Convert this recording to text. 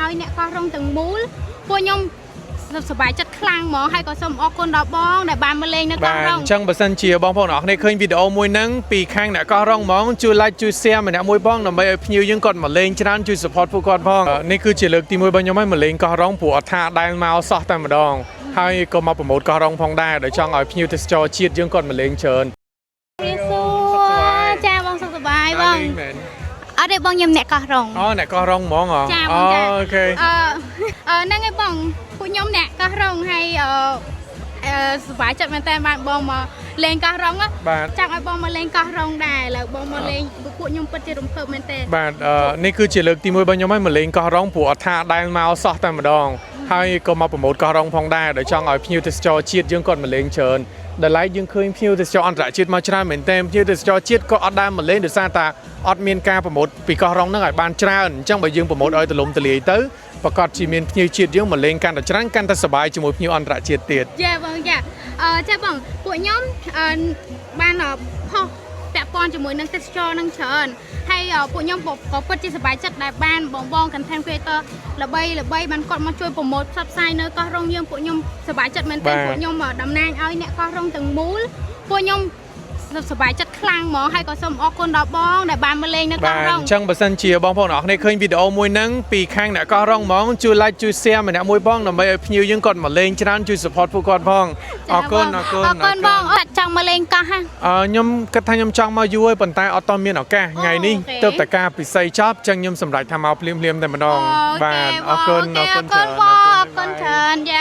ឲ្យអ្នកកោះរងទាំងមូលពួកខ្ញុំសប្បាយចិត្តខ្លាំងហ្មងហើយក៏សូមអរគុណដល់បងដែលបានមកលេងនៅកោះរងអញ្ចឹងបើសិនជាបងប្អូនអរគ្នាឃើញវីដេអូមួយហ្នឹងពីខាងអ្នកកោះរងហ្មងជួយ like ជួយ share ម្នាក់មួយបងដើម្បីឲ្យភ្ញៀវយើងគាត់មកលេងច្រើនជួយ support ពួកគាត់ផងនេះគឺជាលើកទី1របស់ខ្ញុំឲ្យមកលេងកោះរងព្រោះអត់ថាដែលមកសោះតែម្ដងហើយក៏មកប្រម៉ូទកោះរងផងដែរដោយចង់ឲ្យភ្ញៀវទេសចរជាតិយើងគាត់មកលេងច្រើនចាបងសុខសប្បាយបងអត់ទេបងខ្ញុំអ្នកកោះរងអូអ្នកកោះរងហ្មងចាបងចាអូខេហ្នឹងហើយបងពួកខ្ញុំអ្នកកោះរងហើយសប្បាយចិត្តមែនតើបានបងមកលេងកោះរងចង់ឲ្យបងមកលេងកោះរងដែរឥឡូវបងមកលេងពួកខ្ញុំពិតជារំភើបមែនតើបាទនេះគឺជាលើកទី1របស់ខ្ញុំឲ្យមកលេងកោះរងព្រោះអត់ថាដែលមកសោះតែម្ដងហើយក៏មកប្រម៉ូទកោះរងផងដែរដោយចង់ឲ្យភ្ញៀវទេសចរជាតិយើងគាត់មកលេងច្រើនដែលឡែកយើងឃើញភ្ញៀវទេសចរអន្តរជាតិមកច្រើនមែនតើភ្ញៀវទេសចរជាតិក៏អត់ដែលមកលេងដោយសារតែអត់មានការប្រម៉ូទពីកោះរងហ្នឹងឲ្យបានច្រើនអញ្ចឹងបើយើងប្រម៉ូទឲ្យទូលំទូលាយទៅប្រកាសជាមានភ្ញៀវជាតិយើងមកលេងកាន់តែច្រើនកាន់តែសប្បាយជាមួយភ្ញៀវអន្តរជាតិទៀតចាបងចាចាបងពួកខ្ញុំបានផុសពាក់ព័ន្ធជាមួយនឹងទេសចរនឹងច្រើនហើយពួកខ្ញុំក៏ពិតជាសប្បាយចិត្តដែលបានបង content creator ល្បីបានគាត់មកជួយប្រម៉ូទផ្សព្វផ្សាយនៅកោះរងយើងពួកខ្ញុំសប្បាយចិត្តមែនទែនពួកខ្ញុំតំណាងឲ្យអ្នកកោះរងទាំងមូលពួកខ្ញុំសប្បាយចិត្តខ្លាំងហ្មងហើយក៏សូមអរគុណដល់បងដែលបានមកលេងនៅកោះរងអញ្ចឹងបើសិនជាបងប្អូនអរគ្នាឃើញវីដេអូមួយហ្នឹងពីខាងអ្នកកោះរងហ្មងជួយ like ជួយ share ម្នាក់មួយបងដើម្បីឲ្យភ្ញៀវយើងគាត់មកលេងច្រើនជួយ support ពួកគាត់ផងអរគុណបងអត់ចង់មកលេងកោះហ่ะខ្ញុំគិតថាខ្ញុំចង់មកយូរហើយប៉ុន្តែអត់តមានឱកាសថ្ងៃនេះទើបតែការពិសីចប់អញ្ចឹងខ្ញុំសម្រេចថាមកភ្លាមតែម្ដងបាទអរគុណច្រើនយ៉ា